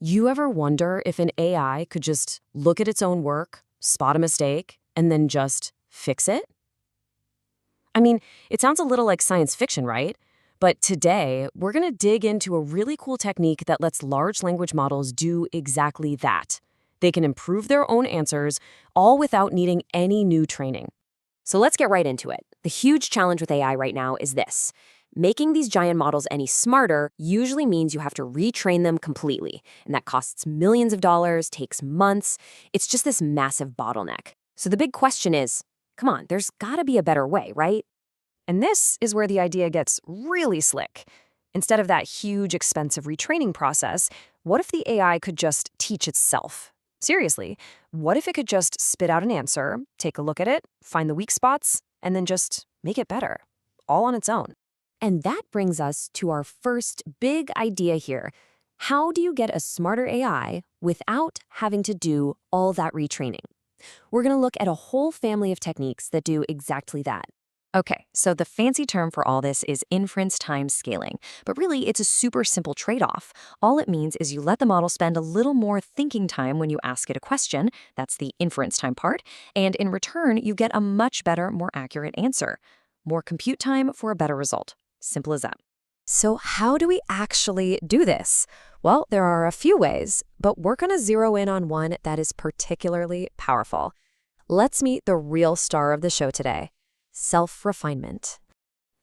You ever wonder if an AI could just look at its own work, spot a mistake, and then just fix it? I mean, it sounds a little like science fiction, right? But today, we're going to dig into a really cool technique that lets large language models do exactly that. They can improve their own answers, all without needing any new training. So let's get right into it. The huge challenge with AI right now is this. Making these giant models any smarter usually means you have to retrain them completely, and that costs millions of dollars, takes months. It's just this massive bottleneck. So the big question is, come on, there's gotta be a better way, right? And this is where the idea gets really slick. Instead of that huge, expensive retraining process, what if the AI could just teach itself? Seriously, what if it could just spit out an answer, take a look at it, find the weak spots, and then just make it better, all on its own? And that brings us to our first big idea here. How do you get a smarter AI without having to do all that retraining? We're going to look at a whole family of techniques that do exactly that. Okay, so the fancy term for all this is inference time scaling, but really it's a super simple trade-off. All it means is you let the model spend a little more thinking time when you ask it a question, that's the inference time part, and in return you get a much better, more accurate answer. More compute time for a better result. Simple as that. So how do we actually do this? Well, there are a few ways, but we're going to zero in on one that is particularly powerful. Let's meet the real star of the show today. Self-refinement.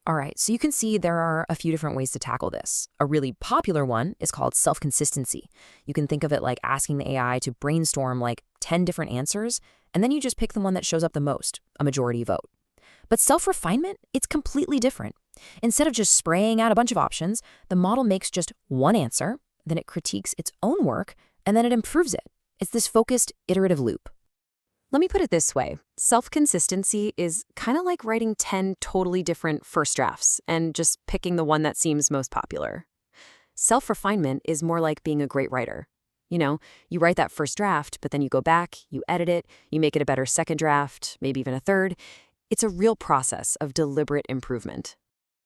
All right, so you can see there are a few different ways to tackle this. A really popular one is called self-consistency. You can think of it like asking the AI to brainstorm like 10 different answers, and then you just pick the one that shows up the most, a majority vote. But self-refinement, it's completely different. Instead of just spraying out a bunch of options, the model makes just one answer, then it critiques its own work, and then it improves it. It's this focused, iterative loop. Let me put it this way. Self-consistency is kind of like writing 10 totally different first drafts and just picking the one that seems most popular. Self-refinement is more like being a great writer. You know, you write that first draft, but then you go back, you edit it, you make it a better second draft, maybe even a third. It's a real process of deliberate improvement.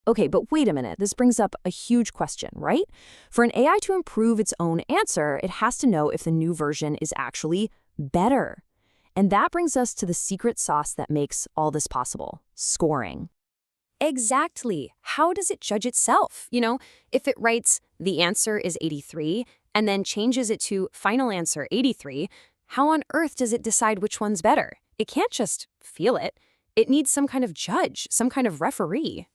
Okay, but wait a minute. This brings up a huge question, right? For an AI to improve its own answer, it has to know if the new version is actually better. And that brings us to the secret sauce that makes all this possible, scoring. Exactly. How does it judge itself? You know, if it writes, the answer is 83, and then changes it to final answer 83, how on earth does it decide which one's better? It can't just feel it. It needs some kind of judge, some kind of referee.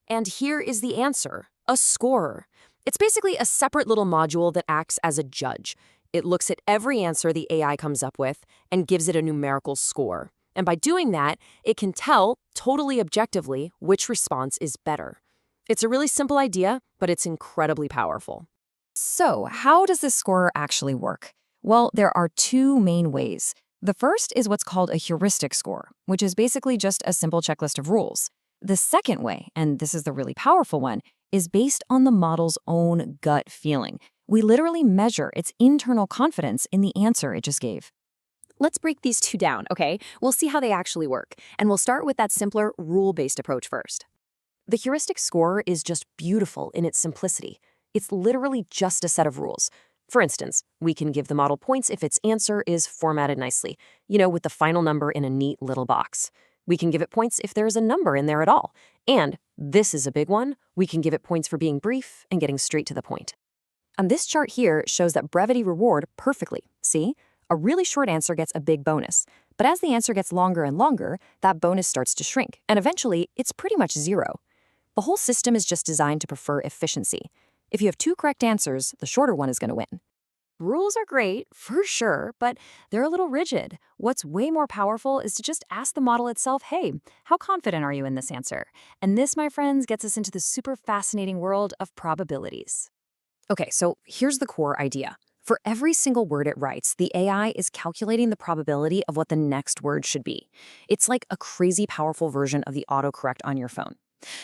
And here is the answer, a scorer. It's basically a separate little module that acts as a judge. It looks at every answer the AI comes up with and gives it a numerical score. And by doing that, it can tell, totally objectively, which response is better. It's a really simple idea, but it's incredibly powerful. So, how does this scorer actually work? Well, there are two main ways. The first is what's called a heuristic score, which is basically just a simple checklist of rules. The second way, and this is the really powerful one, is based on the model's own gut feeling. We literally measure its internal confidence in the answer it just gave. Let's break these two down, okay? We'll see how they actually work, and we'll start with that simpler, rule-based approach first. The heuristic score is just beautiful in its simplicity. It's literally just a set of rules. For instance, we can give the model points if its answer is formatted nicely, with the final number in a neat little box. We can give it points if there is a number in there at all. And, this is a big one, we can give it points for being brief and getting straight to the point. And this chart here shows that brevity reward perfectly. See? A really short answer gets a big bonus. But as the answer gets longer and longer, that bonus starts to shrink. And eventually, it's pretty much zero. The whole system is just designed to prefer efficiency. If you have two correct answers, the shorter one is going to win. Rules are great, for sure, but they're a little rigid. What's way more powerful is to just ask the model itself, hey, how confident are you in this answer? And this, my friends, gets us into the super fascinating world of probabilities. Okay, so here's the core idea. For every single word it writes, the AI is calculating the probability of what the next word should be. It's like a crazy powerful version of the autocorrect on your phone.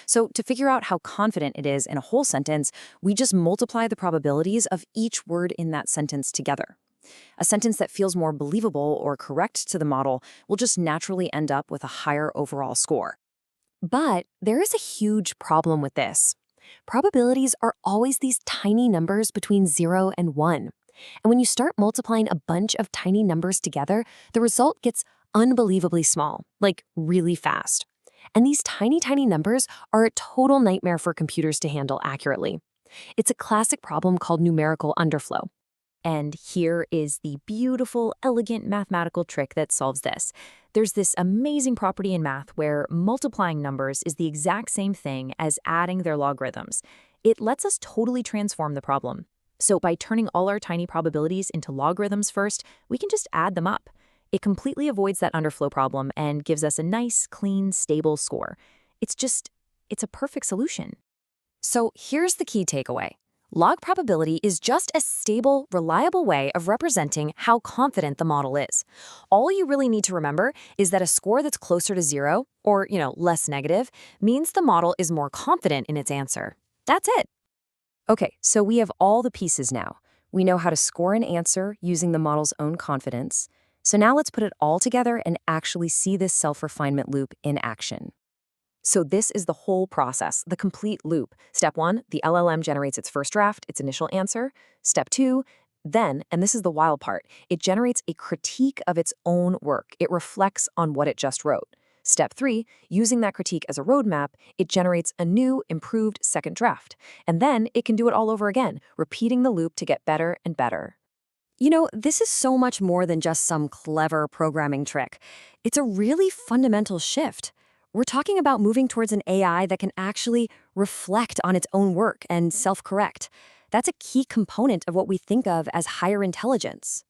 So to figure out how confident it is in a whole sentence, we just multiply the probabilities of each word in that sentence together. A sentence that feels more believable or correct to the model will just naturally end up with a higher overall score. But there is a huge problem with this. Probabilities are always these tiny numbers between 0 and 1. And when you start multiplying a bunch of tiny numbers together, the result gets unbelievably small, like really fast. And these tiny, tiny numbers are a total nightmare for computers to handle accurately. It's a classic problem called numerical underflow. And here is the beautiful, elegant mathematical trick that solves this. There's this amazing property in math where multiplying numbers is the exact same thing as adding their logarithms. It lets us totally transform the problem. So by turning all our tiny probabilities into logarithms first, we can just add them up. It completely avoids that underflow problem and gives us a nice, clean, stable score. It's a perfect solution. So here's the key takeaway. Log probability is just a stable, reliable way of representing how confident the model is. All you really need to remember is that a score that's closer to zero, or, less negative, means the model is more confident in its answer. That's it. Okay, so we have all the pieces now. We know how to score an answer using the model's own confidence. So now let's put it all together and actually see this self-refinement loop in action. So this is the whole process, the complete loop. Step 1, the LLM generates its first draft, its initial answer. Step 2, then, and this is the wild part, it generates a critique of its own work. It reflects on what it just wrote. Step 3, using that critique as a roadmap, it generates a new, improved second draft. And then it can do it all over again, repeating the loop to get better and better. This is so much more than just some clever programming trick. It's a really fundamental shift. We're talking about moving towards an AI that can actually reflect on its own work and self-correct. That's a key component of what we think of as higher intelligence.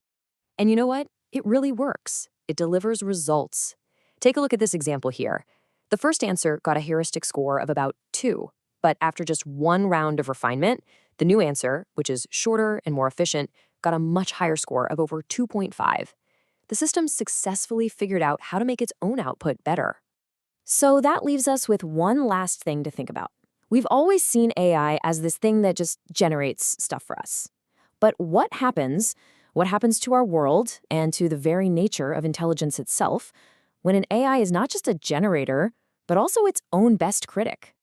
And you know what? It really works. It delivers results. Take a look at this example here. The first answer got a heuristic score of about 2, but after just one round of refinement, the new answer, which is shorter and more efficient, got a much higher score of over 2.5. The system successfully figured out how to make its own output better. So that leaves us with one last thing to think about. We've always seen AI as this thing that just generates stuff for us. But what happens to our world and to the very nature of intelligence itself when an AI is not just a generator, but also its own best critic?